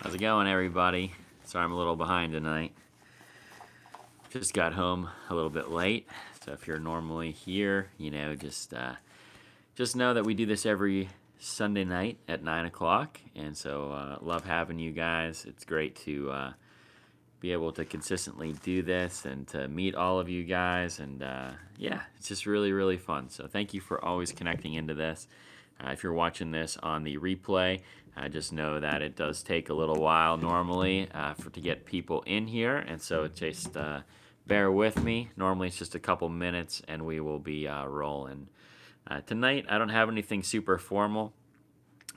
How's it going, everybody? Sorry I'm a little behind tonight. Just got home a little bit late, so if you're normally here, just know that we do this every Sunday night at 9 o'clock, and so love having you guys. It's great to be able to consistently do this and to meet all of you guys, and yeah, it's just really, really fun. So thank you for always connecting into this. If you're watching this on the replay, just know that it does take a little while normally to get people in here, and so just bear with me. Normally it's just a couple minutes, and we will be rolling. Tonight I don't have anything super formal.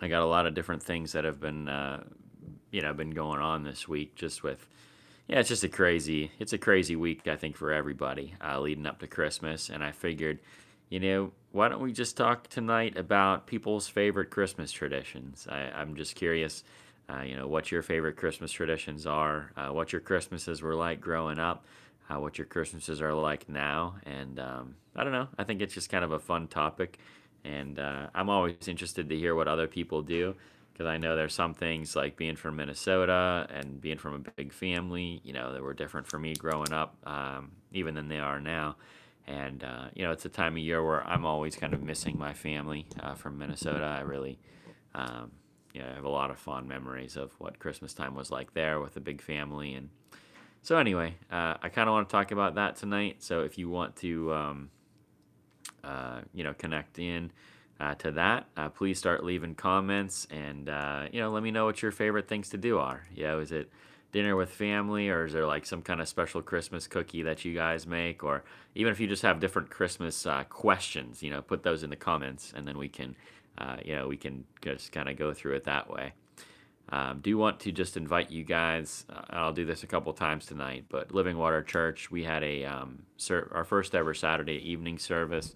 I got a lot of different things that have been been going on this week, just with it's just a crazy week, I think, for everybody leading up to Christmas. And I figured, why don't we just talk tonight about people's favorite Christmas traditions? I'm just curious, what your favorite Christmas traditions are, what your Christmases were like growing up, what your Christmases are like now. And I don't know, I think it's just kind of a fun topic. And I'm always interested to hear what other people do, because I know there's some things like being from Minnesota and being from a big family, that were different for me growing up, even than they are now. And, it's a time of year where I'm always kind of missing my family from Minnesota. I really, I have a lot of fond memories of what Christmas time was like there with a big family. And so anyway, I kind of want to talk about that tonight. So if you want to, connect in to that, please start leaving comments, and let me know what your favorite things to do are. Is it dinner with family, or is there like some kind of special Christmas cookie that you guys make, or even if you just have different Christmas questions, put those in the comments, and then we can just kind of go through it that way. Do want to just invite you guys. I'll do this a couple times tonight, but Living Water Church, we had our first ever Saturday evening service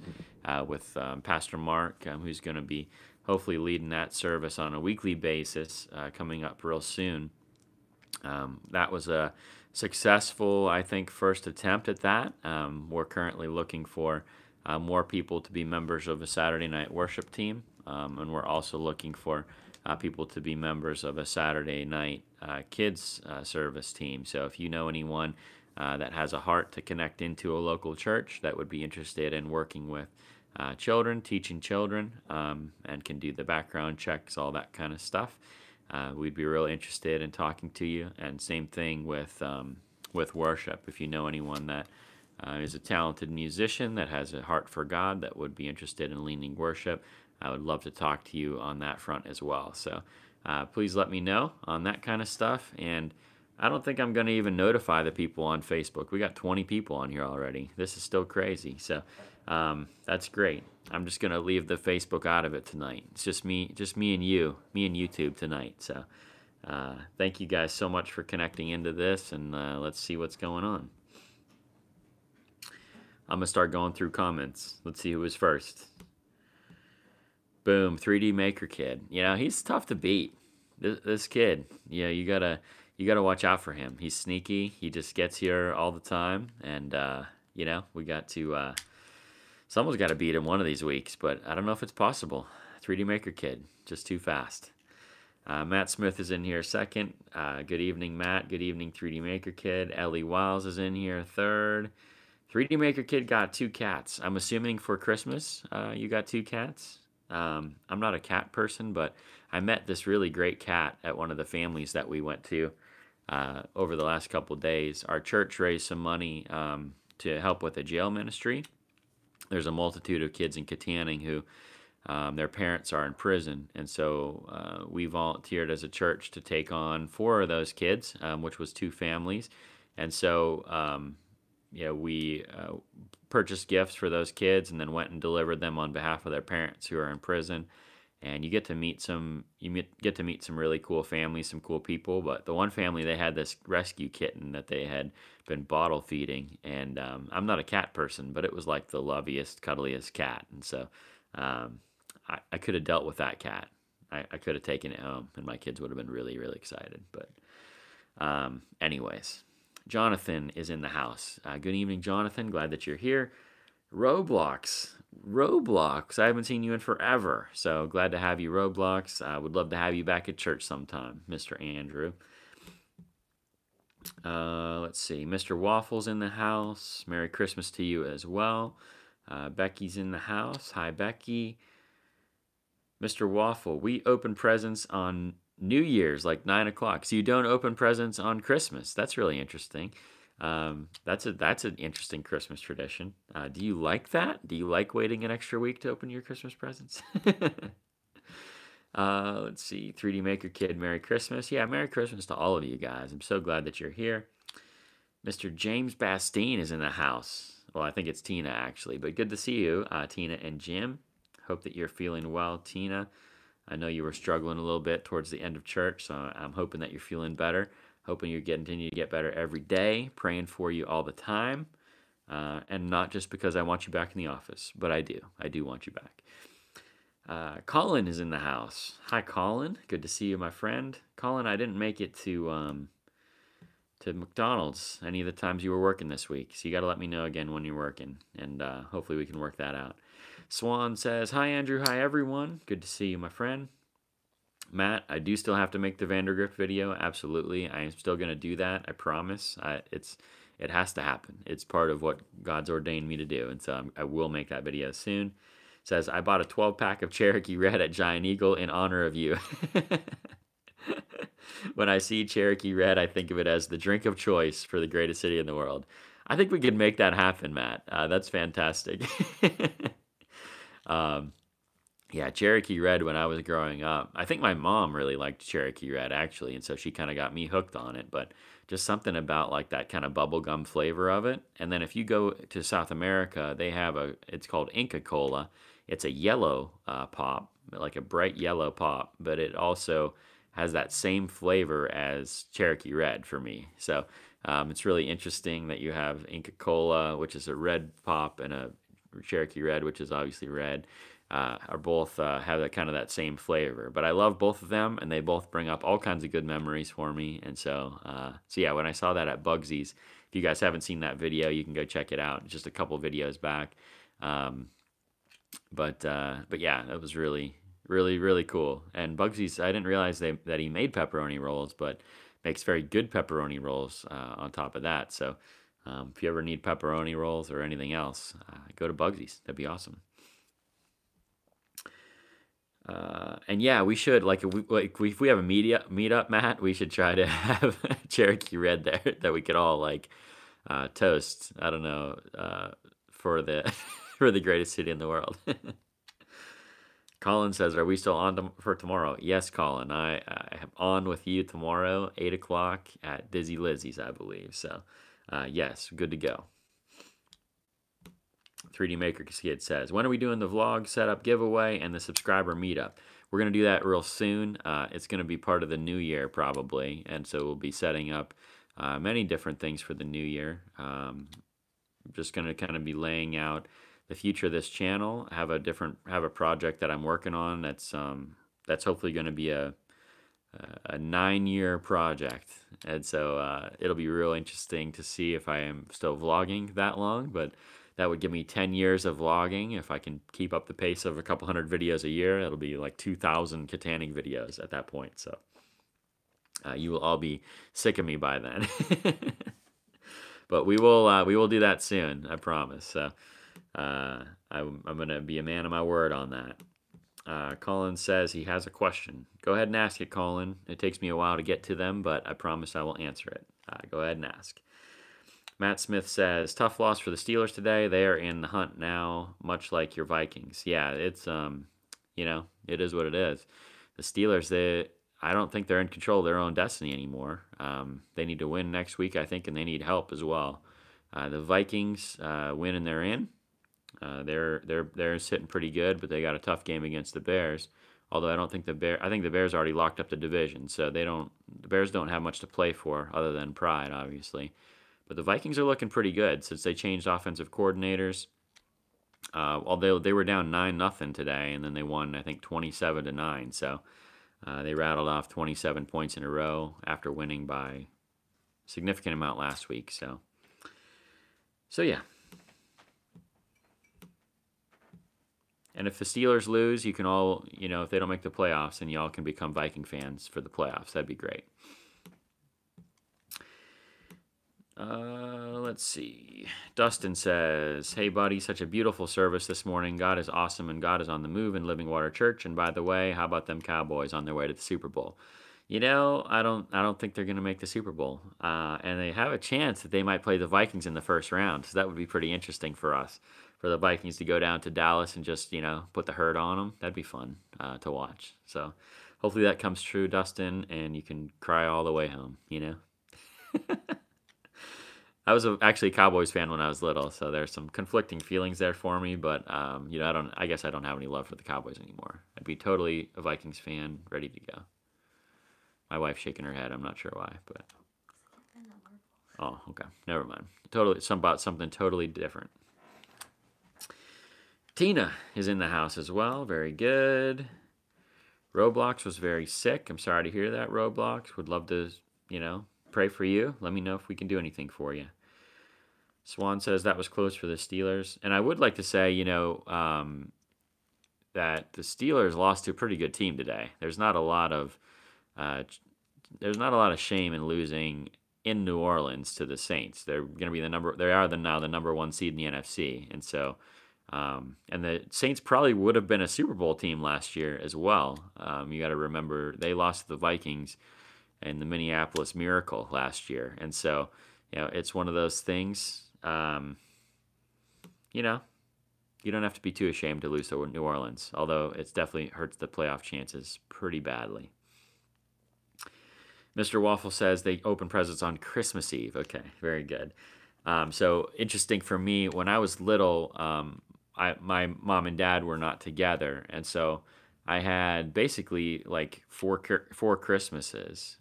with Pastor Mark, who's going to be hopefully leading that service on a weekly basis coming up real soon. That was a successful, I think, first attempt at that. We're currently looking for more people to be members of a Saturday night worship team, and we're also looking for people to be members of a Saturday night kids service team. So if you know anyone that has a heart to connect into a local church that would be interested in working with children, teaching children, and can do the background checks, all that kind of stuff, we'd be real interested in talking to you. And same thing with worship. If you know anyone that is a talented musician that has a heart for God that would be interested in leading worship, I would love to talk to you on that front as well. So please let me know on that kind of stuff. And I don't think I'm going to even notify the people on Facebook. We got 20 people on here already. This is still crazy. So that's great. I'm just going to leave the Facebook out of it tonight. It's just me and you, me and YouTube tonight. So thank you guys so much for connecting into this, and let's see what's going on. I'm going to start going through comments. Let's see who was first. Boom, 3D Maker Kid. He's tough to beat. This kid, you gotta watch out for him. He's sneaky. He just gets here all the time, and we got to. Someone's got to beat him one of these weeks, but I don't know if it's possible. 3D Maker Kid, just too fast. Matt Smith is in here second. Good evening, Matt. Good evening, 3D Maker Kid. Ellie Wiles is in here third. 3D Maker Kid got 2 cats. I'm assuming for Christmas you got 2 cats. I'm not a cat person, but I met this really great cat at one of the families that we went to over the last couple days. Our church raised some money to help with a jail ministry. There's a multitude of kids in Kittanning who their parents are in prison, and so we volunteered as a church to take on 4 of those kids, which was 2 families. And so we purchased gifts for those kids and then went and delivered them on behalf of their parents who are in prison. And you get to meet some really cool families, some cool people. But the one family, they had this rescue kitten that they had been bottle feeding. And I'm not a cat person, but it was like the loveliest, cuddliest cat. And so I could have dealt with that cat. I could have taken it home, and my kids would have been really, really excited. But anyways, Jonathan is in the house. Good evening, Jonathan. Glad that you're here. Roblox. Roblox. I haven't seen you in forever. So glad to have you, Roblox. I would love to have you back at church sometime, Mr. Andrew. Let's see. Mr. Waffle's in the house. Merry Christmas to you as well. Becky's in the house. Hi, Becky. Mr. Waffle, we open presents on New Year's, like 9 o'clock. So you don't open presents on Christmas. That's really interesting. That's an interesting Christmas tradition. Do you like that? Do you like waiting an extra week to open your Christmas presents? Let's see. 3D Maker Kid, Merry Christmas. Yeah, Merry Christmas to all of you guys. I'm so glad that you're here. Mr. James Bastine is in the house. Well, I think it's Tina, actually. But good to see you, Tina and Jim. Hope that you're feeling well, Tina. I know you were struggling a little bit towards the end of church, so I'm hoping that you're feeling better. Hoping you continue to get better every day. Praying for you all the time. And not just because I want you back in the office, but I do. I do want you back. Colin is in the house. Hi, Colin. Good to see you, my friend. Colin, I didn't make it to McDonald's any of the times you were working this week, so you got to let me know again when you're working, and hopefully we can work that out. Swan says, hi, Andrew. Hi, everyone. Good to see you, my friend. Matt, I do still have to make the Vandergrift video. Absolutely. I am still going to do that. I promise. It has to happen. It's part of what God's ordained me to do, and so I will make that video soon. Says, I bought a 12-pack of Cherokee Red at Giant Eagle in honor of you. When I see Cherokee Red, I think of it as the drink of choice for the greatest city in the world. I think we can make that happen, Matt. That's fantastic. Yeah, Cherokee Red when I was growing up. I think my mom really liked Cherokee Red, actually, and so she kind of got me hooked on it. But just something about like that kind of bubblegum flavor of it. And then if you go to South America, they have it's called Inca Cola. It's a yellow pop, like a bright yellow pop, but it also has that same flavor as Cherokee Red for me. So it's really interesting that you have Inca Cola, which is a red pop, and a Cherokee Red, which is obviously red, are both have that kind of that same flavor. But I love both of them, and they both bring up all kinds of good memories for me. And so yeah, when I saw that at Bugsy's, if you guys haven't seen that video, you can go check it out. Just a couple videos back. But yeah, that was really, really, really cool. And Bugsy's, I didn't realize that he made pepperoni rolls, but makes very good pepperoni rolls on top of that. So if you ever need pepperoni rolls or anything else, go to Bugsy's. That'd be awesome. And yeah, we should, like if we have a meetup, Matt, we should try to have Cherokee Red there that we could all like toast. I don't know, for the for the greatest city in the world. Colin says, "Are we still on for tomorrow?" Yes, Colin. I am on with you tomorrow, 8 o'clock at Dizzy Lizzie's, I believe. So, yes, good to go. 3D Maker Kid says, when are we doing the vlog setup giveaway and the subscriber meetup? We're going to do that real soon. It's going to be part of the new year probably, and so we'll be setting up many different things for the new year. I'm just going to kind of be laying out the future of this channel. I have a project that I'm working on that's hopefully going to be a 9-year project, and so it'll be real interesting to see if I am still vlogging that long, but that would give me 10 years of vlogging. If I can keep up the pace of a couple hundred videos a year, it'll be like 2,000 Kittanning videos at that point. So you will all be sick of me by then. But we will do that soon, I promise. So I'm going to be a man of my word on that. Colin says he has a question. Go ahead and ask it, Colin. It takes me a while to get to them, but I promise I will answer it. Go ahead and ask. Matt Smith says, tough loss for the Steelers today. They are in the hunt now, much like your Vikings. Yeah, it's, it is what it is. The Steelers, I don't think they're in control of their own destiny anymore. They need to win next week, I think, and they need help as well. The Vikings win and they're in. They're sitting pretty good, but they got a tough game against the Bears. Although I think the Bears already locked up the division, so the Bears don't have much to play for other than pride, obviously. But the Vikings are looking pretty good since they changed offensive coordinators. Although they were down 9-0 today, and then they won, I think, 27-9. So they rattled off 27 points in a row after winning by a significant amount last week. So yeah. And if the Steelers lose, you can all, if they don't make the playoffs, then y'all can become Viking fans for the playoffs. That'd be great. Let's see. Dustin says, "Hey, buddy, such a beautiful service this morning. God is awesome, and God is on the move in Living Water Church. And by the way, how about them Cowboys on their way to the Super Bowl?" I don't think they're going to make the Super Bowl. And they have a chance that they might play the Vikings in the first round. So that would be pretty interesting for us, for the Vikings to go down to Dallas and just, put the hurt on them. That'd be fun to watch. So hopefully that comes true, Dustin, and you can cry all the way home, I was actually a Cowboys fan when I was little, so there's some conflicting feelings there for me. But I guess I don't have any love for the Cowboys anymore. I'd be totally a Vikings fan, ready to go. My wife's shaking her head. I'm not sure why, but oh, okay, never mind. Something totally different. Tina is in the house as well. Very good. Roblox was very sick. I'm sorry to hear that, Roblox. Would love to, pray for you. Let me know if we can do anything for you. Swan says that was close for the Steelers. And I would like to say, that the Steelers lost to a pretty good team today. There's not a lot of shame in losing in New Orleans to the Saints. They're going to be now the number one seed in the NFC. And so, and the Saints probably would have been a Super Bowl team last year as well. You got to remember they lost to the Vikings and the Minneapolis Miracle last year. And so, it's one of those things, you don't have to be too ashamed to lose to New Orleans, although it definitely hurts the playoff chances pretty badly. Mr. Waffle says they open presents on Christmas Eve. Okay, very good. So interesting for me, when I was little, my mom and dad were not together, and so I had basically like four Christmases,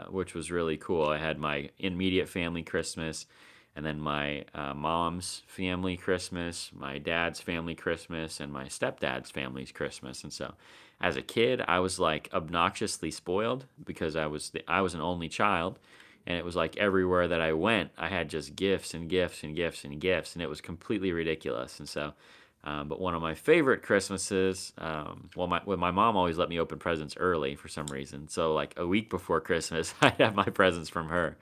which was really cool. I had my immediate family Christmas, and then my mom's family Christmas, my dad's family Christmas, and my stepdad's family's Christmas. And so as a kid, I was like obnoxiously spoiled because I was an only child, and it was like everywhere that I went, I had just gifts and gifts and gifts and gifts, and it was completely ridiculous. And so, but one of my favorite Christmases, my mom always let me open presents early for some reason. So like a week before Christmas, I'd have my presents from her.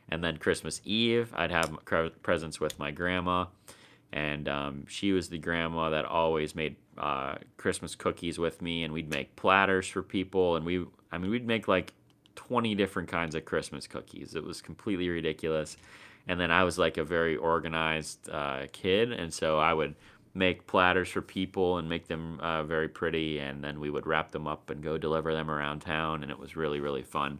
And then Christmas Eve, I'd have presents with my grandma. And she was the grandma that always made Christmas cookies with me. And we'd make platters for people. And we'd make like 20 different kinds of Christmas cookies. It was completely ridiculous. And then I was like a very organized kid. And so I would make platters for people and make them very pretty. And then we would wrap them up and go deliver them around town. And it was really, really fun.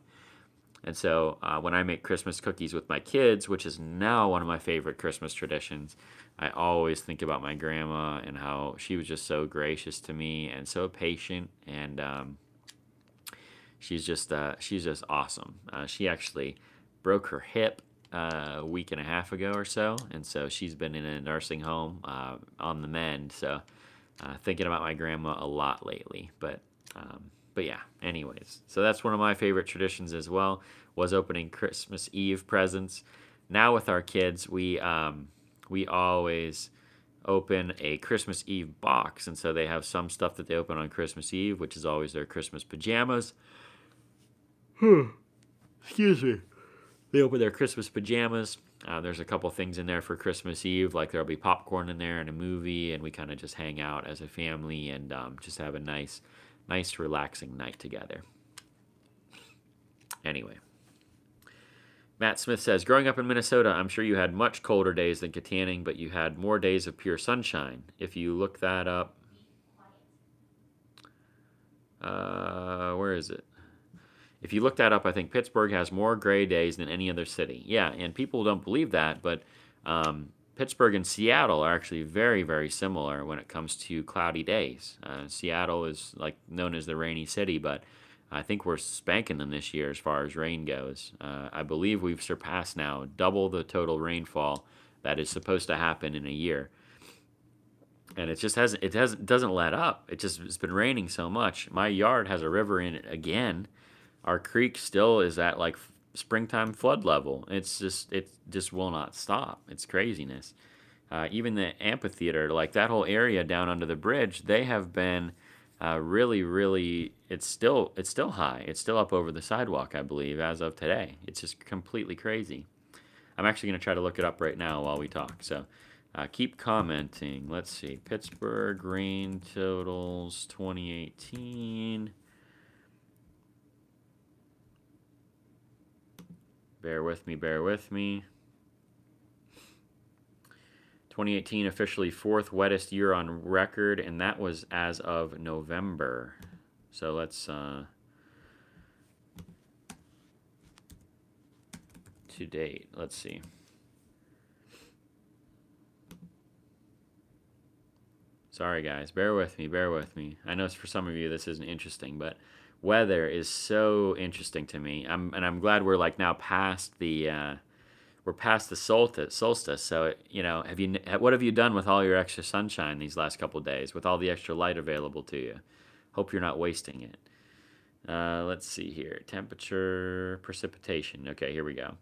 And so when I make Christmas cookies with my kids, which is now one of my favorite Christmas traditions, I always think about my grandma and how she was just so gracious to me and so patient. And she's just awesome. She actually broke her hip a week and a half ago or so, and so she's been in a nursing home on the mend. So thinking about my grandma a lot lately, but yeah, anyways, so that's one of my favorite traditions as well, was opening Christmas Eve presents. Now with our kids, we always open a Christmas Eve box, and so they have some stuff that they open on Christmas Eve, which is always their Christmas pajamas. Excuse me. They open their Christmas pajamas. There's a couple things in there for Christmas Eve, like there'll be popcorn in there and a movie, and we kind of just hang out as a family and just have a nice, relaxing night together. Anyway, Matt Smith says, growing up in Minnesota, I'm sure you had much colder days than Kittanning, but you had more days of pure sunshine. If you look that up, where is it? If you look that up, I think Pittsburgh has more gray days than any other city. Yeah, and people don't believe that, but Pittsburgh and Seattle are actually very, very similar when it comes to cloudy days. Seattle is like known as the rainy city, but I think we're spanking them this year as far as rain goes. I believe we've surpassed now double the total rainfall that is supposed to happen in a year. And it just doesn't let up. It's been raining so much. My yard has a river in it again. Our creek still is at like springtime flood level. It just will not stop. It's craziness. even the amphitheater, like that whole area down under the bridge, they have been really, really. It's still high. It's still up over the sidewalk, I believe, as of today. It's just completely crazy. I'm actually going to try to look it up right now while we talk. So keep commenting. Let's see. Pittsburgh rain totals 2018. Bear with me, bear with me. 2018 officially fourth wettest year on record, and that was as of November. So let's to date. Let's see. Sorry guys, bear with me, bear with me. I know for some of you this isn't interesting, but weather is so interesting to me. I'm glad we're like now past the we're past the solstice. So what have you done with all your extra sunshine these last couple of days, with all the extra light available to you? Hope you're not wasting it. Let's see here. Temperature, precipitation. Okay, here we go.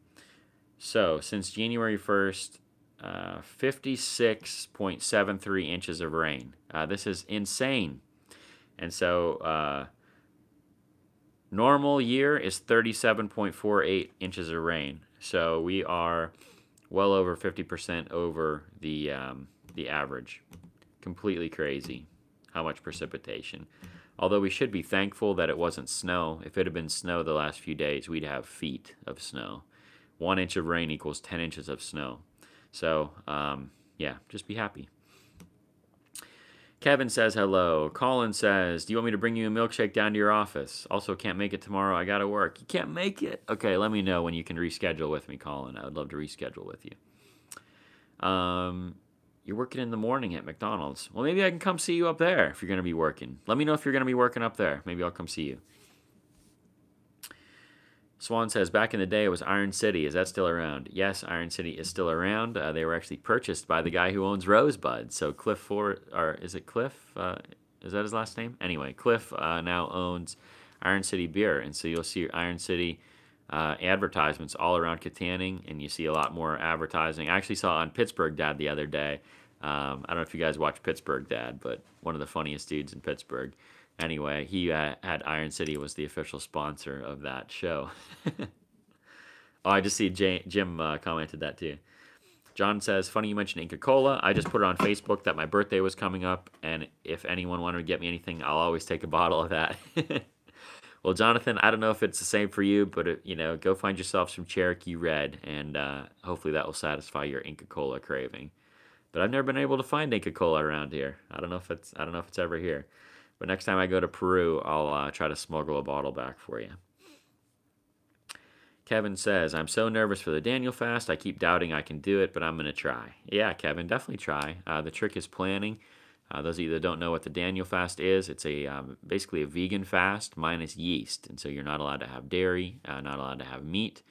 So since January 1st, 56.73 inches of rain. This is insane. And so normal year is 37.48 inches of rain. So we are well over 50% over the average. Completely crazy how much precipitation. Although we should be thankful that it wasn't snow. If it had been snow the last few days, we'd have feet of snow. 1 inch of rain equals 10 inches of snow. So, yeah, just be happy. Kevin says hello. Colin says, do you want me to bring you a milkshake down to your office? Also, can't make it tomorrow. I got to work. You can't make it? Okay, let me know when you can reschedule with me, Colin. I would love to reschedule with you. You're working in the morning at McDonald's. Well, maybe I can come see you up there if you're going to be working. Let me know if you're going to be working up there. Maybe I'll come see you. Swan says, back in the day, it was Iron City. Is that still around? Yes, Iron City is still around. They were actually purchased by the guy who owns Rosebud. So Cliff Ford, or is it Cliff? Is that his last name? Anyway, Cliff now owns Iron City Beer. And so you'll see Iron City advertisements all around Kittanning, and you see a lot more advertising. I actually saw on Pittsburgh Dad the other day. I don't know if you guys watch Pittsburgh Dad, but one of the funniest dudes in Pittsburgh. Anyway, he had Iron City was the official sponsor of that show. Oh, I just see Jim commented that too. John says, funny you mentioned Inca Cola. I just put it on Facebook that my birthday was coming up, and if anyone wanted to get me anything, I'll always take a bottle of that. Well, Jonathan, I don't know if it's the same for you, but go find yourself some Cherokee Red, and hopefully that will satisfy your Inca Cola craving. But I've never been able to find Inca Cola around here. I don't know if it's ever here. But next time I go to Peru, I'll try to smuggle a bottle back for you. Kevin says, I'm so nervous for the Daniel fast. I keep doubting I can do it, but I'm going to try. Yeah, Kevin, definitely try. The trick is planning. Those of you that don't know what the Daniel fast is, it's basically a vegan fast minus yeast. And so you're not allowed to have dairy, not allowed to have meat.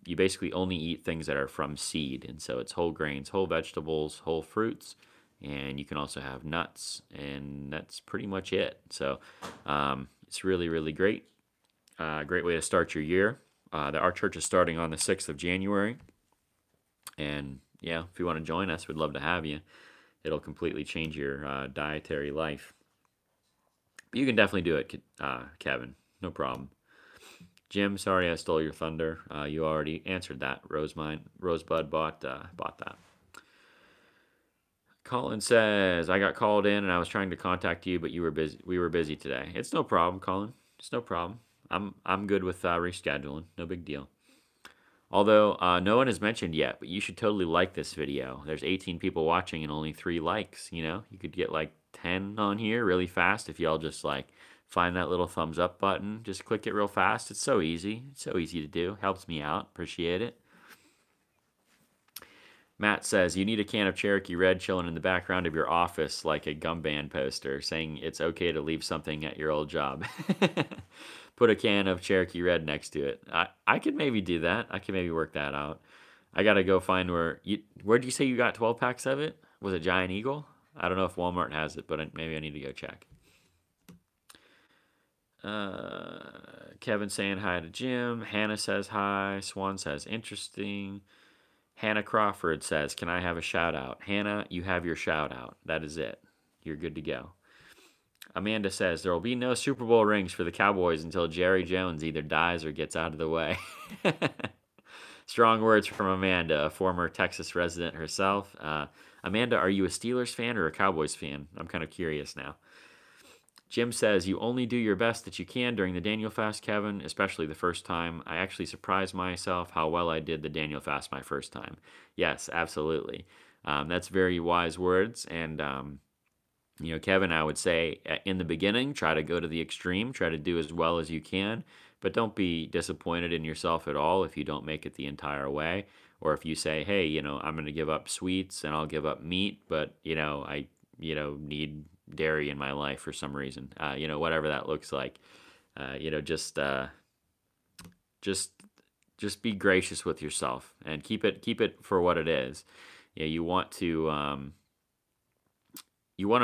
You basically only eat things that are from seed. And so it's whole grains, whole vegetables, whole fruits. And you can also have nuts. And that's pretty much it. So it's really, really great. Great way to start your year. Our church is starting on the 6th of January. And yeah, if you want to join us, we'd love to have you. It'll completely change your dietary life. But you can definitely do it, Kevin. No problem. Jim, sorry I stole your thunder. You already answered that. Rosebud bought that. Colin says, I got called in and I was trying to contact you, but you were busy. We were busy today. It's no problem, Colin. It's no problem. I'm good with rescheduling. No big deal. Although no one has mentioned yet, but you should totally like this video. There's 18 people watching and only 3 likes. You could get like 10 on here really fast if y'all just like find that little thumbs up button. Just click it real fast. It's so easy. It's so easy to do. Helps me out. Appreciate it. Matt says, you need a can of Cherokee Red chilling in the background of your office like a gum band poster saying it's okay to leave something at your old job. Put a can of Cherokee Red next to it. I could maybe do that. I could maybe work that out. I got to go find where'd you say you got 12 packs of it? Was it Giant Eagle? I don't know if Walmart has it, but maybe I need to go check. Kevin saying hi to Jim. Hannah says hi. Swan says interesting. Hannah Crawford says, can I have a shout out? Hannah, you have your shout out. That is it. You're good to go. Amanda says, there will be no Super Bowl rings for the Cowboys until Jerry Jones either dies or gets out of the way. Strong words from Amanda, a former Texas resident herself. Amanda, are you a Steelers fan or a Cowboys fan? I'm kind of curious now. Jim says, you only do your best that you can during the Daniel fast, Kevin, especially the first time. I actually surprised myself how well I did the Daniel fast my first time. Yes, absolutely. That's very wise words. And, Kevin, I would say in the beginning, try to go to the extreme, try to do as well as you can, but don't be disappointed in yourself at all if you don't make it the entire way. Or if you say, hey, I'm going to give up sweets and I'll give up meat, but, I, need dairy in my life for some reason, whatever that looks like, just be gracious with yourself and keep it for what it is. You want to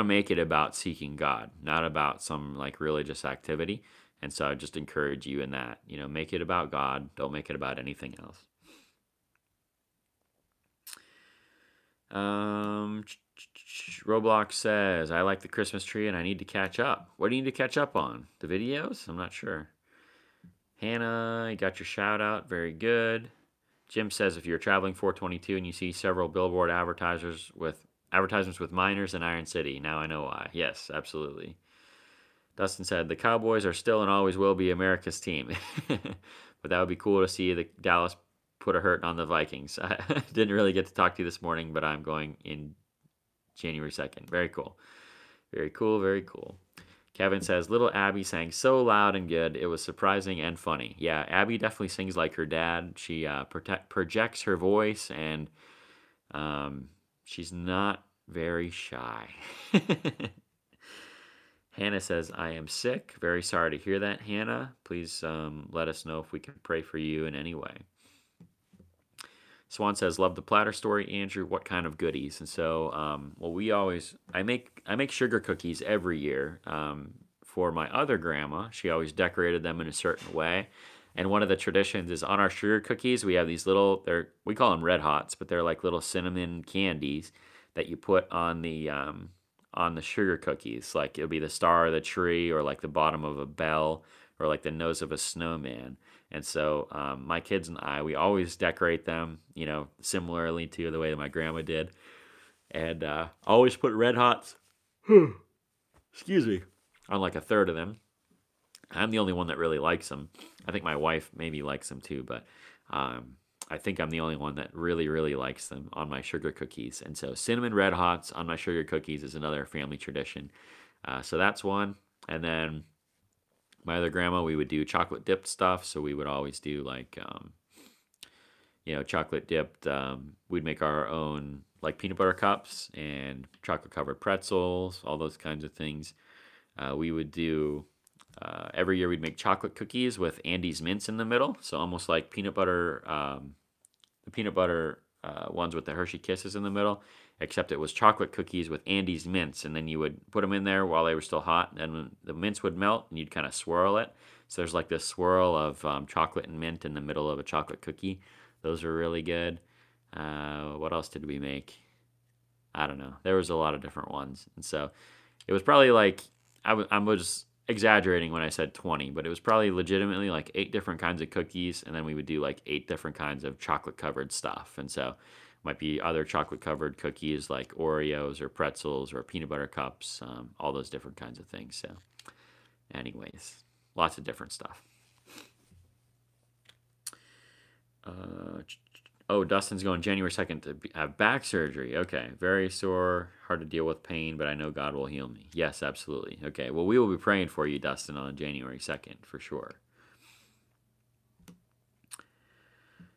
make it about seeking God, not about some like religious activity. And so I just encourage you in that, make it about God. Don't make it about anything else. Roblox says, I like the Christmas tree and I need to catch up. What do you need to catch up on? The videos? I'm not sure. Hannah, you got your shout out. Very good. Jim says, if you're traveling 422 and you see several billboard advertisements with miners in Iron City, now I know why. Yes, absolutely. Dustin said, the Cowboys are still and always will be America's team. But that would be cool to see the Dallas put a hurt on the Vikings. I didn't really get to talk to you this morning, but I'm going in January 2nd. Very cool. Very cool, very cool. Kevin says, little Abby sang so loud and good. It was surprising and funny. Yeah, Abby definitely sings like her dad. She projects her voice, and she's not very shy. Hannah says, I am sick. Very sorry to hear that, Hannah. Please let us know if we can pray for you in any way. Swan says, love the platter story, Andrew. What kind of goodies? And so, I make sugar cookies every year for my other grandma. She always decorated them in a certain way. And one of the traditions is on our sugar cookies, we have these we call them Red Hots, but they're like little cinnamon candies that you put on the sugar cookies. Like it'll be the star of the tree or like the bottom of a bell or like the nose of a snowman. And so my kids and I, we always decorate them, similarly to the way that my grandma did. And always put Red Hots, excuse me, on like a third of them. I'm the only one that really likes them. I think my wife maybe likes them too, but I think I'm the only one that really, really likes them on my sugar cookies. And so cinnamon Red Hots on my sugar cookies is another family tradition. So that's one. And then my other grandma, we would do chocolate dipped stuff. So we would always do like, chocolate dipped. We'd make our own like peanut butter cups and chocolate covered pretzels, all those kinds of things. We would do, every year we'd make chocolate cookies with Andes mints in the middle. So almost like peanut butter, the peanut butter ones with the Hershey Kisses in the middle, except it was chocolate cookies with Andes mints, and then you would put them in there while they were still hot, and when the mints would melt, and you'd kind of swirl it. So there's like this swirl of chocolate and mint in the middle of a chocolate cookie. Those are really good. What else did we make? I don't know. There was a lot of different ones, and so it was probably like I was exaggerating when I said 20, but it was probably legitimately like 8 different kinds of cookies, and then we would do like 8 different kinds of chocolate covered stuff. And so might be other chocolate covered cookies like Oreos or pretzels or peanut butter cups, all those different kinds of things. So anyways, lots of different stuff. Dustin's going January 2nd to have back surgery. Okay, very sore, hard to deal with pain, but I know God will heal me. Yes, absolutely. Okay, well, we will be praying for you, Dustin, on January 2nd, for sure.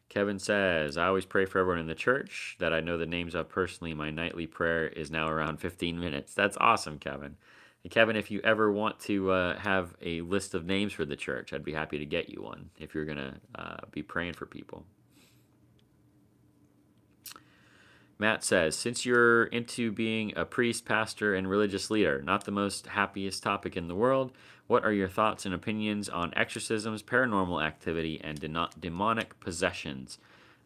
Kevin says, I always pray for everyone in the church that I know the names of personally. My nightly prayer is now around 15 minutes. That's awesome, Kevin. And Kevin, if you ever want to have a list of names for the church, I'd be happy to get you one if you're going to be praying for people. Matt says, since you're into being a priest, pastor, and religious leader, not the most happiest topic in the world, what are your thoughts and opinions on exorcisms, paranormal activity, and demonic possessions?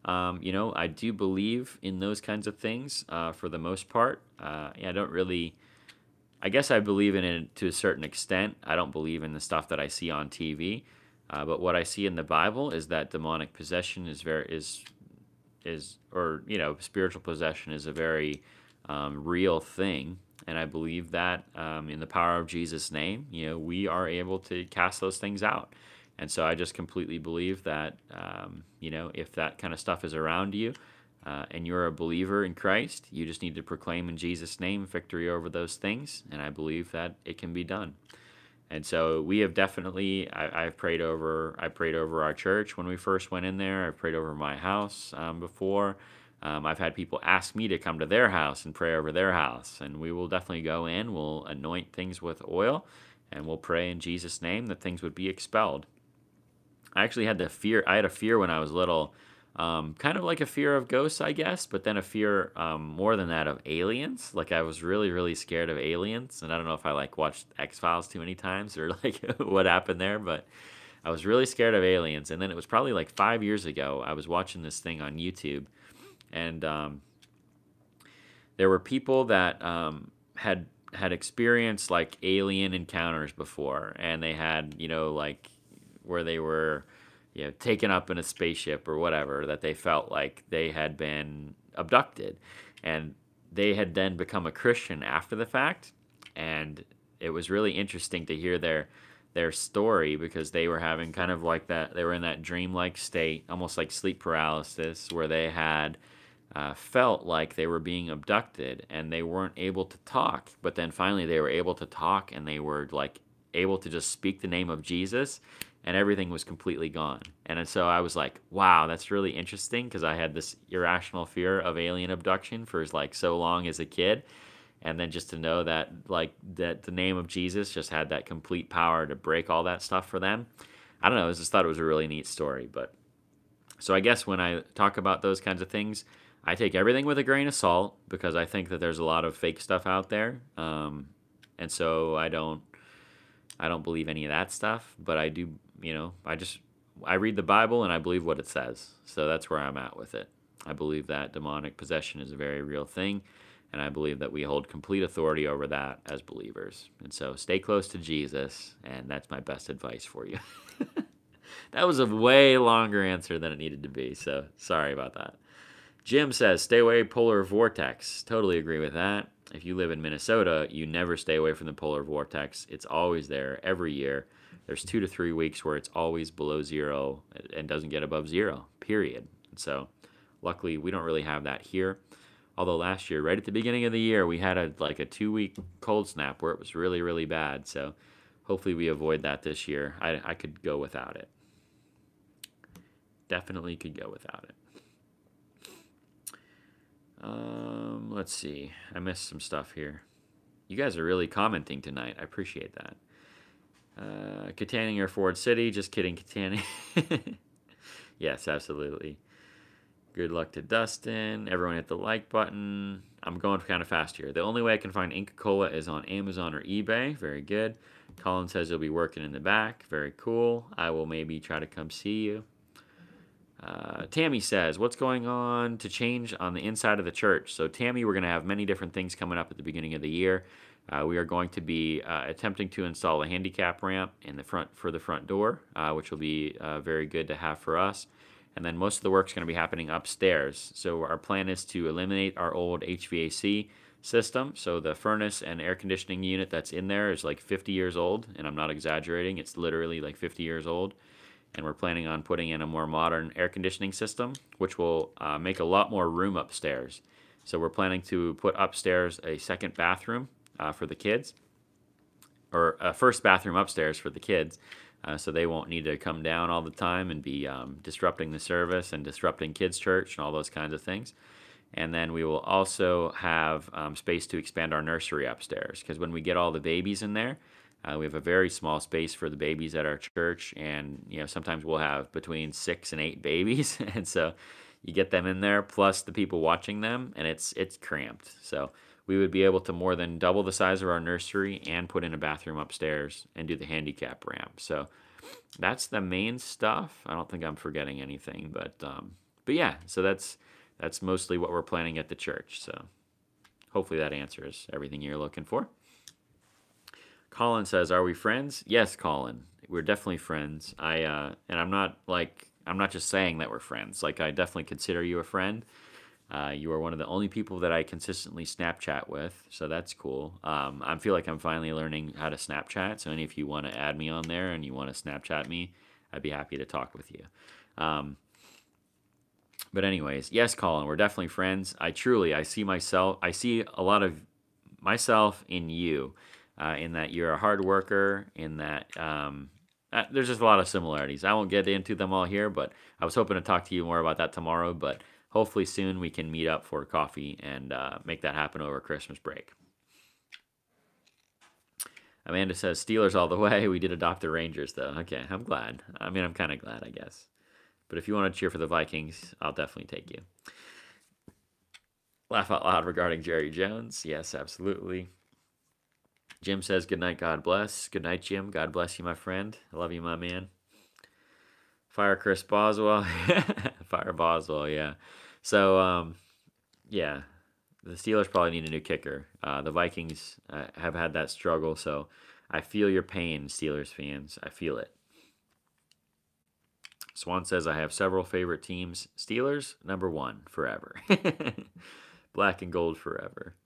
I do believe in those kinds of things for the most part. Yeah, I don't really. I guess I believe in it to a certain extent. I don't believe in the stuff that I see on TV. But what I see in the Bible is that demonic possession is or spiritual possession is a very real thing, and I believe that in the power of Jesus' name, we are able to cast those things out. And so I just completely believe that if that kind of stuff is around you, and you're a believer in Christ, you just need to proclaim in Jesus' name victory over those things, and I believe that it can be done. And so we have definitely. I've prayed over. I prayed over our church when we first went in there. I've prayed over my house before. I've had people ask me to come to their house and pray over their house, and we will definitely go in. We'll anoint things with oil, and we'll pray in Jesus' name that things would be expelled. I actually had the fear. I had a fear when I was little, kind of like a fear of ghosts, I guess, but then a fear more than that of aliens. Like I was really, really scared of aliens, and I don't know if I like watched X-Files too many times or like what happened there, but I was really scared of aliens. And then it was probably like 5 years ago. I was watching this thing on YouTube, and there were people that had experienced like alien encounters before, and they had like where they were taken up in a spaceship or whatever, that they felt like they had been abducted, and they had then become a Christian after the fact. And it was really interesting to hear their story, because they were having kind of like that, they were in that dreamlike state, almost like sleep paralysis, where they had felt like they were being abducted and they weren't able to talk, but then finally they were able to talk, and they were like able to just speak the name of Jesus, and everything was completely gone. And so I was like, wow, that's really interesting, because I had this irrational fear of alien abduction for like so long as a kid. And then just to know that that the name of Jesus just had that complete power to break all that stuff for them. I don't know, I just thought it was a really neat story. But so I guess when I talk about those kinds of things, I take everything with a grain of salt, because I think that there's a lot of fake stuff out there. And so I don't believe any of that stuff, but I do, I read the Bible and I believe what it says. So that's where I'm at with it. I believe that demonic possession is a very real thing, and I believe that we hold complete authority over that as believers. And so stay close to Jesus, and that's my best advice for you. That was a way longer answer than it needed to be, so sorry about that. Jim says, stay away polar vortex. Totally agree with that. If you live in Minnesota, you never stay away from the polar vortex. It's always there every year. There's 2 to 3 weeks where it's always below zero and doesn't get above zero, period. And so luckily, we don't really have that here. Although last year, right at the beginning of the year, we had a 2-week cold snap where it was really, really bad. So hopefully we avoid that this year. I could go without it. Definitely could go without it. Let's see. I missed some stuff here. You guys are really commenting tonight. I appreciate that. Kittanning or Ford City. Just kidding, Kittanning. Yes, absolutely. Good luck to Dustin. Everyone hit the like button. I'm going kind of fast here. The only way I can find Inca Cola is on Amazon or eBay. Very good. Colin says he'll be working in the back. Very cool. I will maybe try to come see you. Tammy says, what's going on to change on the inside of the church? So, Tammy, we're going to have many different things coming up at the beginning of the year. We are going to be attempting to install a handicap ramp in the front for the front door, which will be very good to have for us. And then most of the work's going to be happening upstairs. So our plan is to eliminate our old HVAC system. So the furnace and air conditioning unit that's in there is like 50 years old, and I'm not exaggerating. It's literally like 50 years old. And we're planning on putting in a more modern air conditioning system, which will make a lot more room upstairs. So we're planning to put upstairs a second bathroom for the kids, or a first bathroom upstairs for the kids, so they won't need to come down all the time and be disrupting the service and disrupting kids' church and all those kinds of things. And then we will also have space to expand our nursery upstairs, because when we get all the babies in there, we have a very small space for the babies at our church, and sometimes we'll have between 6 and 8 babies, and so you get them in there plus the people watching them, and it's cramped. So we would be able to more than double the size of our nursery and put in a bathroom upstairs and do the handicap ramp. So that's the main stuff. I don't think I'm forgetting anything, but But yeah, so that's mostly what we're planning at the church. So hopefully that answers everything you're looking for. Colin says, "Are we friends?" Yes, Colin. We're definitely friends. And I'm not just saying that we're friends. Like, I definitely consider you a friend. You are one of the only people that I consistently Snapchat with, so that's cool. I feel like I'm finally learning how to Snapchat, so any if you want to add me on there and you want to Snapchat me, I'd be happy to talk with you. But anyways, yes, Colin, we're definitely friends. I see a lot of myself in you, in that you're a hard worker, in that there's just a lot of similarities. I won't get into them all here, but I was hoping to talk to you more about that tomorrow, but hopefully soon we can meet up for coffee and make that happen over Christmas break. Amanda says, Steelers all the way. We did adopt the Rangers, though. Okay, I'm glad. I mean, I'm kind of glad, I guess. But if you want to cheer for the Vikings, I'll definitely take you. Laugh out loud regarding Jerry Jones. Yes, absolutely. Jim says, good night, God bless. Good night, Jim. God bless you, my friend. I love you, my man. Fire Chris Boswell. Fire Boswell, yeah. So, yeah, the Steelers probably need a new kicker. The Vikings have had that struggle, so I feel your pain, Steelers fans. I feel it. Swan says, I have several favorite teams. Steelers, number one, forever. Black and gold forever.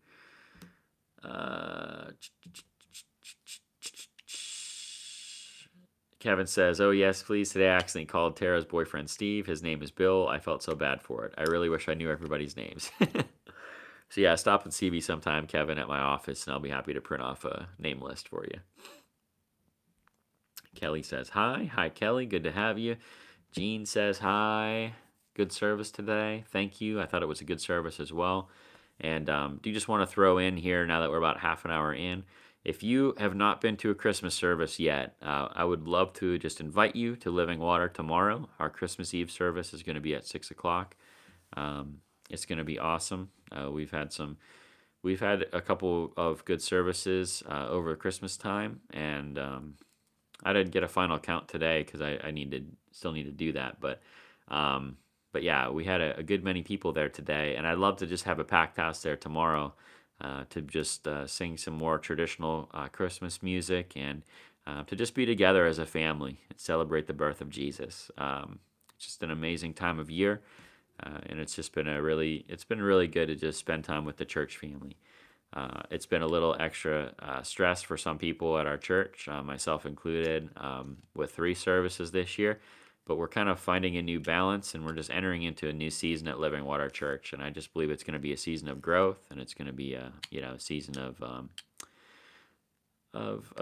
Kevin says, oh, yes, please. Today I accidentally called Tara's boyfriend Steve. His name is Bill. I felt so bad for it. I really wish I knew everybody's names. So, yeah, stop and see me sometime, Kevin, at my office, and I'll be happy to print off a name list for you. Kelly says, hi. Hi, Kelly. Good to have you. Jean says, hi. Good service today. Thank you. I thought it was a good service as well. And do just want to throw in here, now that we're about half an hour in, if you have not been to a Christmas service yet, I would love to just invite you to Living Water tomorrow. Our Christmas Eve service is going to be at 6 o'clock. It's going to be awesome. We've had a couple of good services over Christmas time, and I didn't get a final count today because I still need to do that. But yeah, we had a good many people there today, and I'd love to just have a packed house there tomorrow to just sing some more traditional Christmas music and to just be together as a family and celebrate the birth of Jesus. It's just an amazing time of year, and it's been really good to just spend time with the church family. It's been a little extra stress for some people at our church, myself included, with 3 services this year. But we're kind of finding a new balance, and we're just entering into a new season at Living Water Church. And I just believe it's going to be a season of growth, and it's going to be a season of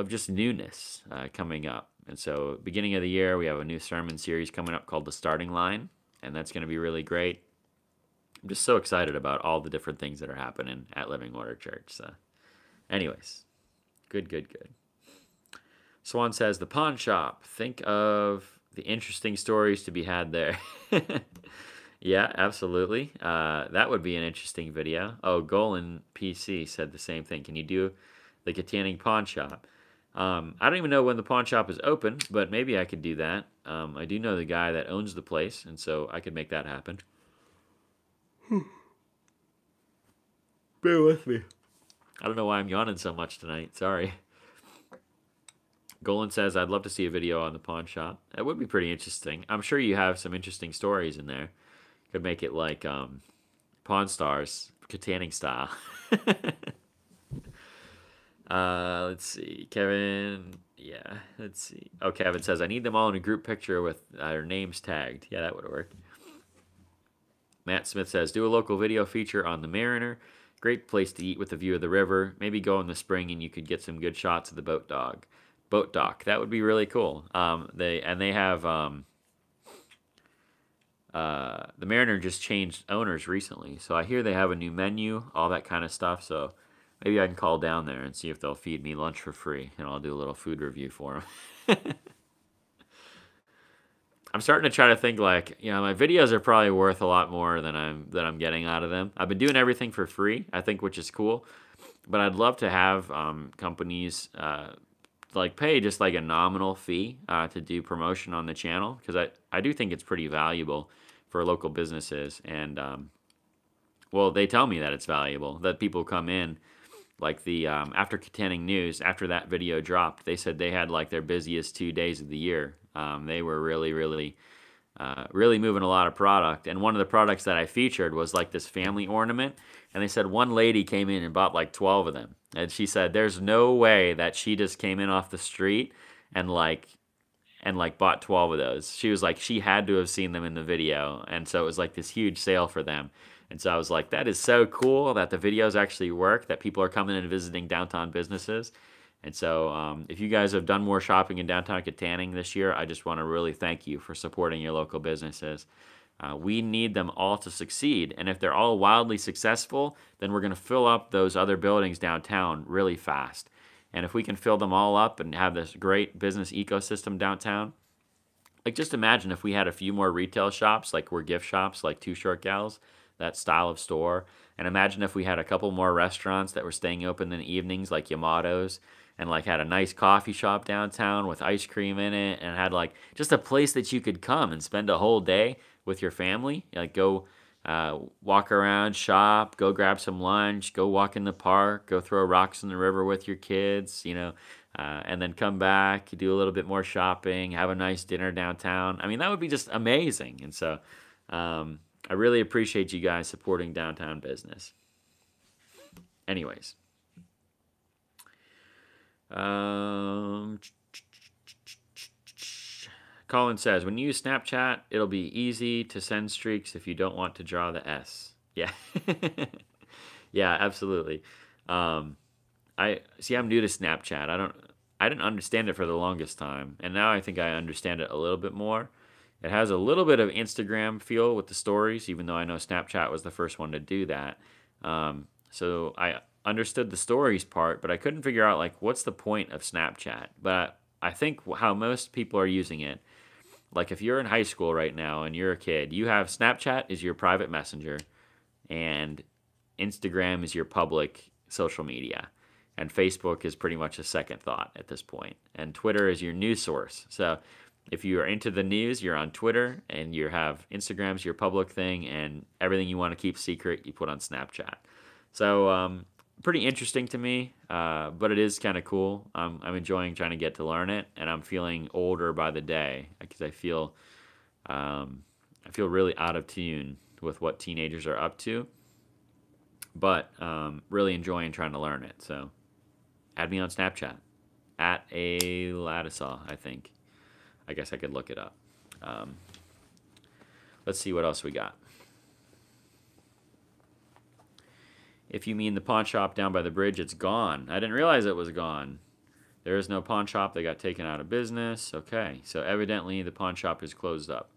just newness coming up. And so, beginning of the year, we have a new sermon series coming up called The Starting Line, and that's going to be really great. I'm just so excited about all the different things that are happening at Living Water Church. So, anyways, good. Swan says, the pawn shop. Think of the interesting stories to be had there. Yeah, absolutely. That would be an interesting video. Oh, Golan PC said the same thing. Can you do the Kittanning pawn shop? I don't even know when the pawn shop is open, but maybe I could do that. I do know the guy that owns the place, and so I could make that happen. Bear with me. I don't know why I'm yawning so much tonight. Sorry. Golan says, I'd love to see a video on the pawn shop. That would be pretty interesting. I'm sure you have some interesting stories in there. Could make it like Pawn Stars, Kittanning style. Let's see. Kevin, yeah, let's see. Oh, Kevin says, I need them all in a group picture with their names tagged. Yeah, that would work. Matt Smith says, do a local video feature on the Mariner. Great place to eat with a view of the river. Maybe go in the spring and you could get some good shots of the boat dock. That would be really cool. They have the Mariner just changed owners recently, so I hear they have a new menu, all that kind of stuff. So maybe I can call down there and see if they'll feed me lunch for free, and I'll do a little food review for them. I'm starting to try to think like, my videos are probably worth a lot more than I'm getting out of them. I've been doing everything for free, I think, which is cool, but I'd love to have companies like pay just like a nominal fee to do promotion on the channel, because I do think it's pretty valuable for local businesses. And well, they tell me that it's valuable, that people come in, like the after Kittanning News, after that video dropped, they said they had like their busiest 2 days of the year. They were really moving a lot of product. And one of the products that I featured was like this family ornament. And they said one lady came in and bought like 12 of them. And she said there's no way that she just came in off the street and bought 12 of those. She was like, she had to have seen them in the video. And so it was like this huge sale for them. And so I was like, that is so cool that the videos actually work, that people are coming and visiting downtown businesses. And so if you guys have done more shopping in downtown Kittanning this year, I just want to really thank you for supporting your local businesses. We need them all to succeed. And if they're all wildly successful, then we're going to fill up those other buildings downtown really fast. And if we can fill them all up and have this great business ecosystem downtown, like just imagine if we had a few more retail shops, like we're gift shops, like Two Short Gals, that style of store. And imagine if we had a couple more restaurants that were staying open in the evenings, like Yamato's, and like had a nice coffee shop downtown with ice cream in it, and had like just a place that you could come and spend a whole day with your family. Like go walk around, shop, go grab some lunch, go walk in the park, go throw rocks in the river with your kids, and then come back, do a little bit more shopping, have a nice dinner downtown. I mean, that would be just amazing. And so I really appreciate you guys supporting downtown business. Anyways. Colin says, when you use Snapchat, it'll be easy to send streaks if you don't want to draw the S. Yeah. Yeah, absolutely. I'm new to Snapchat. I didn't understand it for the longest time, and now I think I understand it a little bit more. It has a little bit of Instagram feel with the stories, even though I know Snapchat was the first one to do that. So I understood the stories part, but I couldn't figure out like what's the point of Snapchat. But I think how most people are using it, like if you're in high school right now and you're a kid, you have Snapchat is your private messenger, and Instagram is your public social media, and Facebook is pretty much a second thought at this point, and Twitter is your news source. So if you are into the news, you're on Twitter, and you have Instagram's your public thing, and everything you want to keep secret, you put on Snapchat. So pretty interesting to me, but it is kind of cool. I'm enjoying trying to get to learn it, and I'm feeling older by the day because I feel really out of tune with what teenagers are up to, but really enjoying trying to learn it. So add me on Snapchat, at a Ladisaw, I think. I guess I could look it up. Let's see what else we got. If you mean the pawn shop down by the bridge, it's gone. I didn't realize it was gone. There is no pawn shop. They got taken out of business. Okay, so evidently the pawn shop is closed up.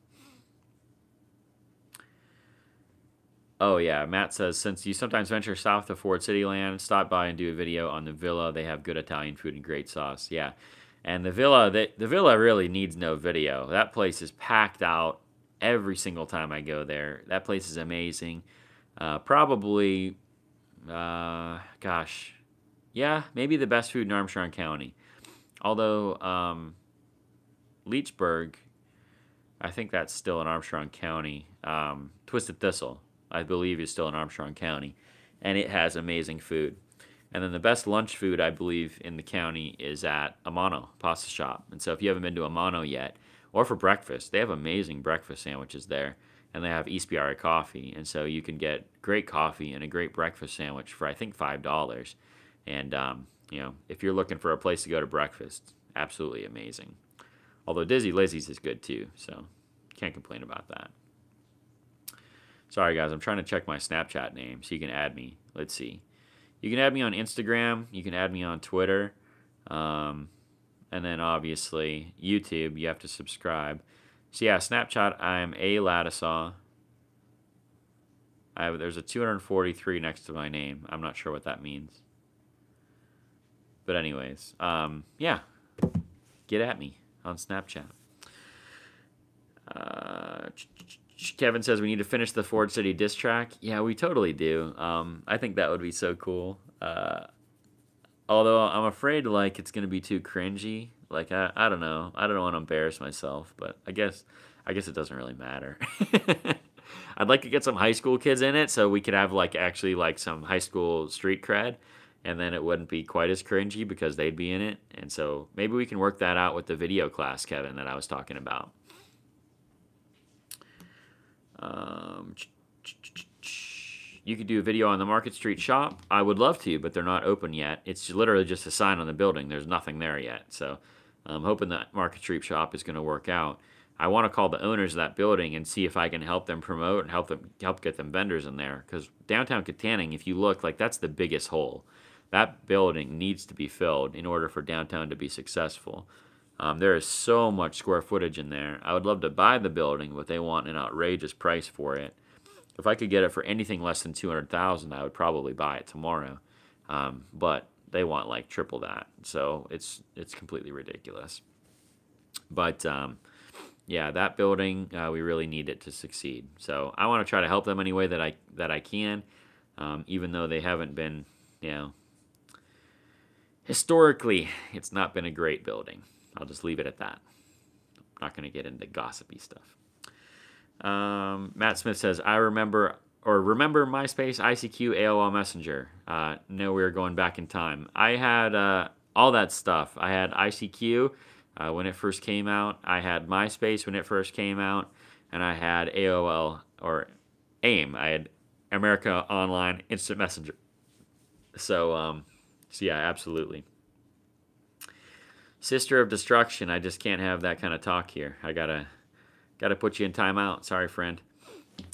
Oh yeah, Matt says, since you sometimes venture south of Ford Cityland, stop by and do a video on the Villa. They have good Italian food and great sauce. Yeah, and the Villa really needs no video. That place is packed out every single time I go there. That place is amazing. Probably, gosh, yeah, maybe the best food in Armstrong County. Although Leechburg, I think that's still in Armstrong County. Twisted Thistle, I believe, is still in Armstrong County, and it has amazing food. And then the best lunch food, I believe, in the county is at Amano Pasta Shop. And so if you haven't been to Amano yet, or for breakfast, they have amazing breakfast sandwiches there, and they have Ispiare coffee. And so you can get great coffee and a great breakfast sandwich for, I think, $5. And, if you're looking for a place to go to breakfast, absolutely amazing. Although Dizzy Lizzie's is good too, so can't complain about that. Sorry, guys, I'm trying to check my Snapchat name so you can add me. Let's see. You can add me on Instagram. You can add me on Twitter. And then, obviously, YouTube, you have to subscribe. So, yeah, Snapchat, I'm a Ladisaw. There's a 243 next to my name. I'm not sure what that means. But anyways, yeah, get at me on Snapchat. Kevin says we need to finish the Ford City diss track. Yeah, we totally do. I think that would be so cool. Although I'm afraid like it's gonna be too cringy. Like I don't know. I don't want to embarrass myself, but I guess it doesn't really matter. I'd like to get some high school kids in it so we could have like actually like some high school street cred, and then it wouldn't be quite as cringy because they'd be in it. And so maybe we can work that out with the video class, Kevin, that I was talking about. Um, you could do a video on the Market Street shop. I would love to, but they're not open yet. It's literally just a sign on the building. There's nothing there yet. So I'm hoping that Market Street shop is going to work out. I want to call the owners of that building and see if I can help them promote and help get them vendors in there. Because downtown Kittanning, if you look, like that's the biggest hole. That building needs to be filled in order for downtown to be successful. There is so much square footage in there. I would love to buy the building, but they want an outrageous price for it. If I could get it for anything less than 200,000, I would probably buy it tomorrow. But they want like triple that, so it's completely ridiculous. But yeah, that building we really need it to succeed. So I want to try to help them any way that I can, even though they haven't been, historically, it's not been a great building. I'll just leave it at that. I'm not going to get into gossipy stuff. Matt Smith says, I remember MySpace, ICQ, AOL Messenger. No, we were going back in time. I had all that stuff. I had ICQ when it first came out. I had MySpace when it first came out. And I had AOL, or AIM. I had America Online Instant Messenger. So yeah, absolutely. Sister of Destruction, I just can't have that kind of talk here. I gotta put you in timeout. Sorry, friend.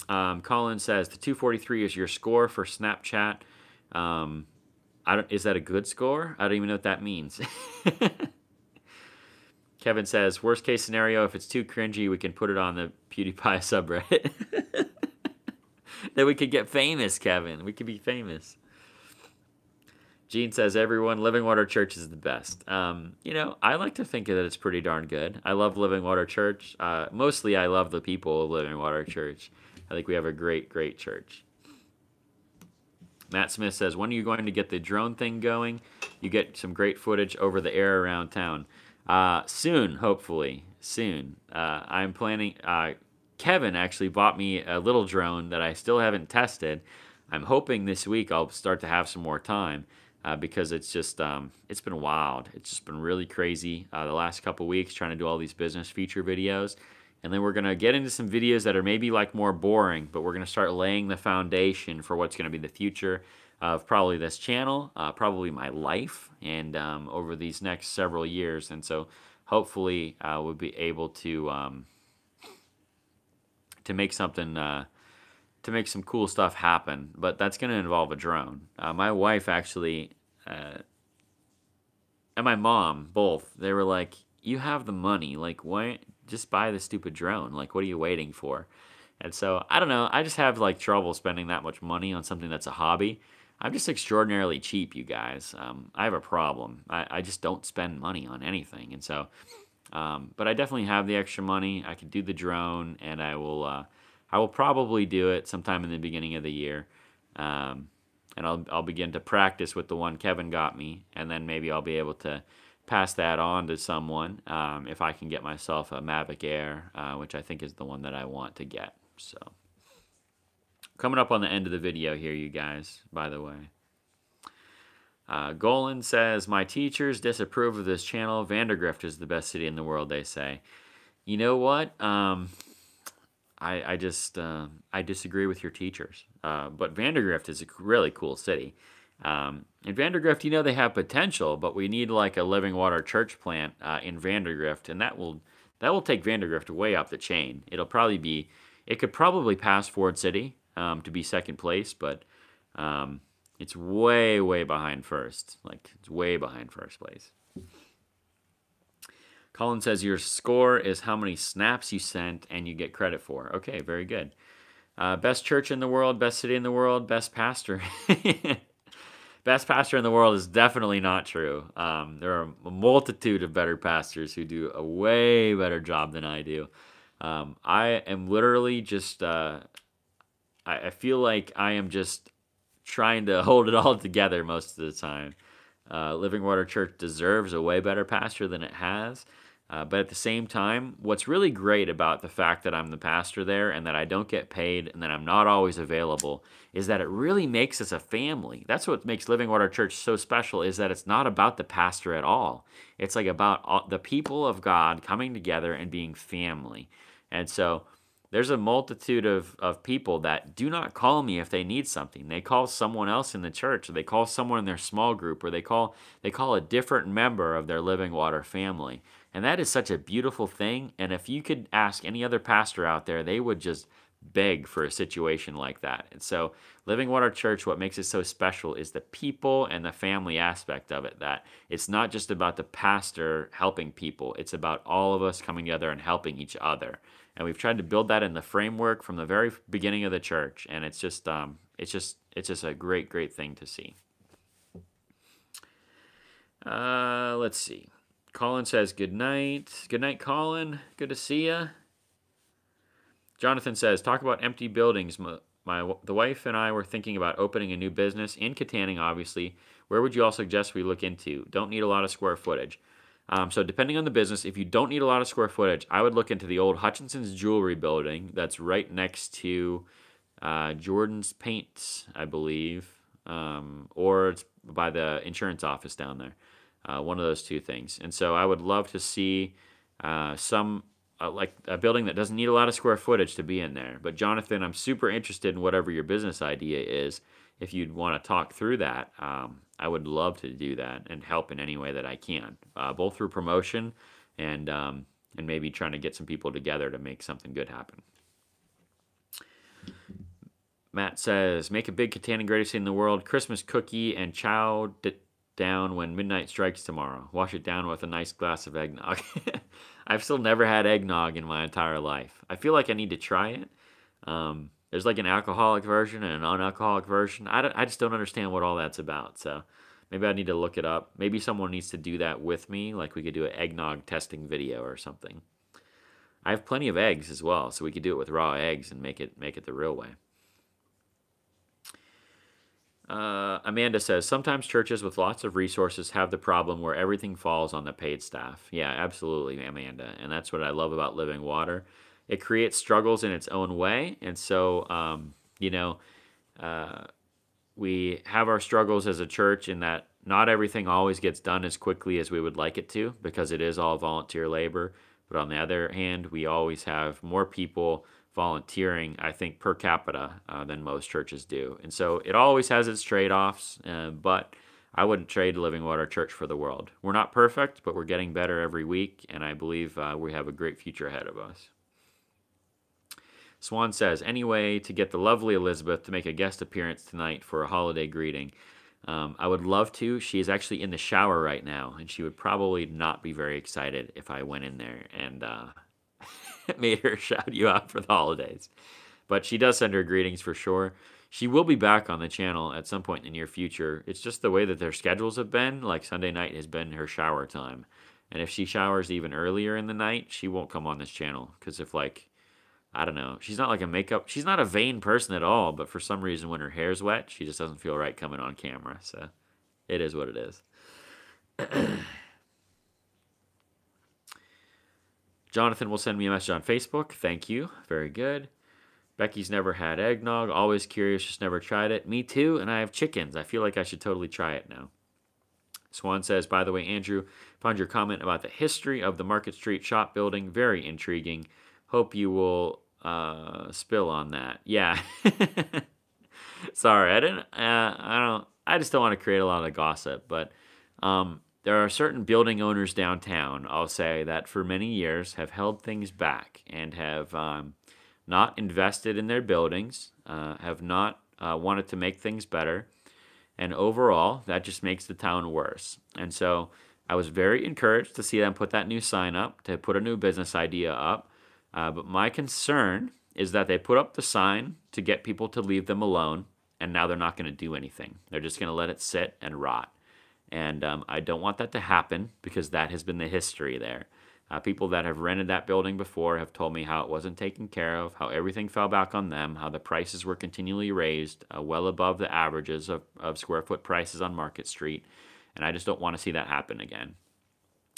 Colin says the 243 is your score for Snapchat. Is that a good score? I don't even know what that means. Kevin says worst case scenario, if it's too cringy, we can put it on the PewDiePie subreddit. Then we could get famous, Kevin. We could be famous. Gene says, everyone, Living Water Church is the best. I like to think that it's pretty darn good. I love Living Water Church. Mostly I love the people of Living Water Church. I think we have a great, great church. Matt Smith says, when are you going to get the drone thing going? You get some great footage over the air around town. Soon, hopefully. Soon. I'm planning... Kevin actually bought me a little drone that I still haven't tested. I'm hoping this week I'll start to have some more time. Because it's just, it's been wild. It's just been really crazy the last couple weeks trying to do all these business feature videos. And then we're going to get into some videos that are maybe like more boring, but we're going to start laying the foundation for what's going to be the future of probably this channel, probably my life, and over these next several years. And so hopefully we'll be able to make something... to make some cool stuff happen, but that's going to involve a drone. My wife actually, and my mom, both, they were like, you have the money, like, why, just buy the stupid drone, like, what are you waiting for? And so, I don't know, I just have, like, trouble spending that much money on something that's a hobby. I'm just extraordinarily cheap, you guys. I have a problem. I just don't spend money on anything, and so, but I definitely have the extra money. I could do the drone, and I will probably do it sometime in the beginning of the year, and I'll begin to practice with the one Kevin got me, and then maybe I'll be able to pass that on to someone if I can get myself a Mavic Air, which I think is the one that I want to get. So, coming up on the end of the video here, you guys, by the way. Golan says, my teachers disapprove of this channel. Vandergrift is the best city in the world, they say. You know what? I disagree with your teachers. But Vandergrift is a really cool city. And Vandergrift, they have potential, but we need like a Living Water Church plant in Vandergrift, and that will take Vandergrift way up the chain. It could probably pass Ford City to be second place, but it's way, way behind first. Like, it's way behind first place. Colin says your score is how many snaps you sent and you get credit for. Okay, very good. Best church in the world, best city in the world, best pastor. Best pastor in the world is definitely not true. There are a multitude of better pastors who do a way better job than I do. I am literally just, I feel like I am just trying to hold it all together most of the time. Living Water Church deserves a way better pastor than it has. But at the same time, what's really great about the fact that I'm the pastor there and that I don't get paid and that I'm not always available is that it really makes us a family. That's what makes Living Water Church so special, is that it's not about the pastor at all. It's like about the people of God coming together and being family. And so there's a multitude of people that do not call me if they need something. They call someone else in the church, or they call someone in their small group, or they call a different member of their Living Water family. And that is such a beautiful thing. And if you could ask any other pastor out there, they would just beg for a situation like that. And so Living Water Church, what makes it so special is the people and the family aspect of it, that it's not just about the pastor helping people. It's about all of us coming together and helping each other. And we've tried to build that in the framework from the very beginning of the church. And it's just a great thing to see. Let's see. Colin says, good night. Good night, Colin. Good to see you. Jonathan says, talk about empty buildings. The wife and I were thinking about opening a new business in Kittanning, obviously. Where would you all suggest we look into? Don't need a lot of square footage. So depending on the business, if you don't need a lot of square footage, I would look into the old Hutchinson's Jewelry building that's right next to Jordan's Paints, I believe, or it's by the insurance office down there. One of those two things. And so I would love to see like a building that doesn't need a lot of square footage to be in there. But Jonathan, I'm super interested in whatever your business idea is. If you'd want to talk through that, I would love to do that and help in any way that I can, both through promotion and maybe trying to get some people together to make something good happen. Matt says, make a big Kittanning greatest thing in the world, Christmas cookie, and chow down when midnight strikes tomorrow. Wash it down with a nice glass of eggnog. I've still never had eggnog in my entire life. I feel like I need to try it. There's like an alcoholic version and a non-alcoholic version. I just don't understand what all that's about. So maybe I need to look it up. Maybe someone needs to do that with me. Like we could do an eggnog testing video or something. I have plenty of eggs as well, so we could do it with raw eggs and make it the real way. Amanda says, sometimes churches with lots of resources have the problem where everything falls on the paid staff. Yeah, absolutely, Amanda. And that's what I love about Living Water. It creates struggles in its own way. And so, we have our struggles as a church in that not everything always gets done as quickly as we would like it to, because it is all volunteer labor. But on the other hand, we always have more people volunteering, I think, per capita than most churches do. And so it always has its trade-offs, but I wouldn't trade Living Water Church for the world. We're not perfect, but we're getting better every week, and I believe we have a great future ahead of us. Swan says, anyway, to get the lovely Elizabeth to make a guest appearance tonight for a holiday greeting. I would love to. She is actually in the shower right now, and she would probably not be very excited if I went in there and made her shout you out for the holidays. But she does send her greetings for sure. She will be back on the channel at some point in the near future. It's just the way that their schedules have been. Like Sunday night has been her shower time. And if she showers even earlier in the night, she won't come on this channel. Because if I don't know, she's not she's not a vain person at all, but for some reason when her hair's wet, she just doesn't feel right coming on camera. So it is what it is. Jonathan will send me a message on Facebook. Thank you. Very good. Becky's never had eggnog. Always curious, just never tried it. Me too, and I have chickens. I feel like I should totally try it now. Swan says, by the way, Andrew, found your comment about the history of the Market Street shop building very intriguing. Hope you will spill on that. Yeah. Sorry, I just don't want to create a lot of gossip, but there are certain building owners downtown, I'll say, that for many years have held things back and have not invested in their buildings, have not wanted to make things better, and overall, that just makes the town worse. And so I was very encouraged to see them put that new sign up, to put a new business idea up, but my concern is that they put up the sign to get people to leave them alone, and now they're not going to do anything. They're just going to let it sit and rot. And I don't want that to happen because that has been the history there. People that have rented that building before have told me how it wasn't taken care of, how everything fell back on them, how the prices were continually raised well above the averages of square foot prices on Market Street. And I just don't want to see that happen again.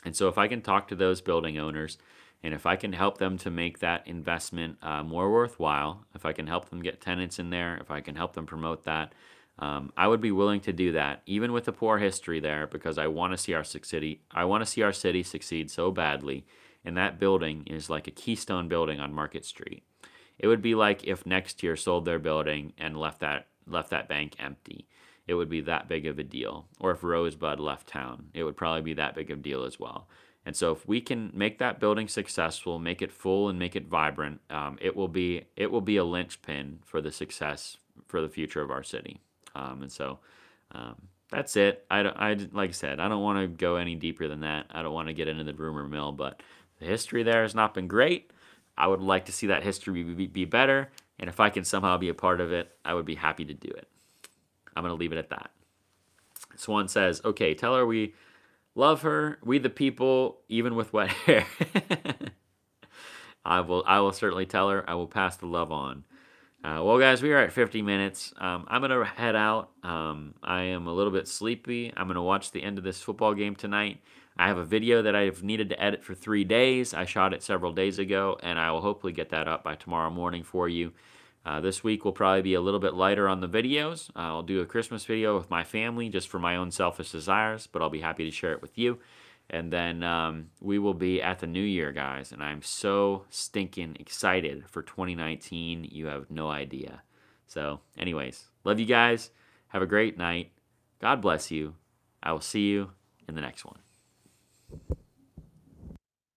And so if I can talk to those building owners, and if I can help them to make that investment more worthwhile, if I can help them get tenants in there, if I can help them promote that, I would be willing to do that, even with the poor history there, because I want to see our city. I want to see our city succeed so badly, and that building is like a keystone building on Market Street. It would be like if Next Year sold their building and left that bank empty. It would be that big of a deal. Or if Rosebud left town, it would probably be that big of a deal as well. And so if we can make that building successful, make it full and make it vibrant, it will be a linchpin for the success for the future of our city. And so that's it. Like I said, I don't want to go any deeper than that. I don't want to get into the rumor mill, but the history there has not been great. I would like to see that history be better, and if I can somehow be a part of it, I would be happy to do it. I'm going to leave it at that. Swan says, okay, tell her we love her, we the people, even with wet hair. I will certainly tell her. I will pass the love on. Well, guys, we are at 50 minutes. I'm going to head out. I am a little bit sleepy. I'm going to watch the end of this football game tonight. I have a video that I've needed to edit for 3 days. I shot it several days ago, and I will hopefully get that up by tomorrow morning for you. This week will probably be a little bit lighter on the videos. I'll do a Christmas video with my family just for my own selfish desires, but I'll be happy to share it with you. And then we will be at the new year, guys, and I'm so stinking excited for 2019. You have no idea. So anyways, love you guys. Have a great night. God bless you. I will see you in the next one.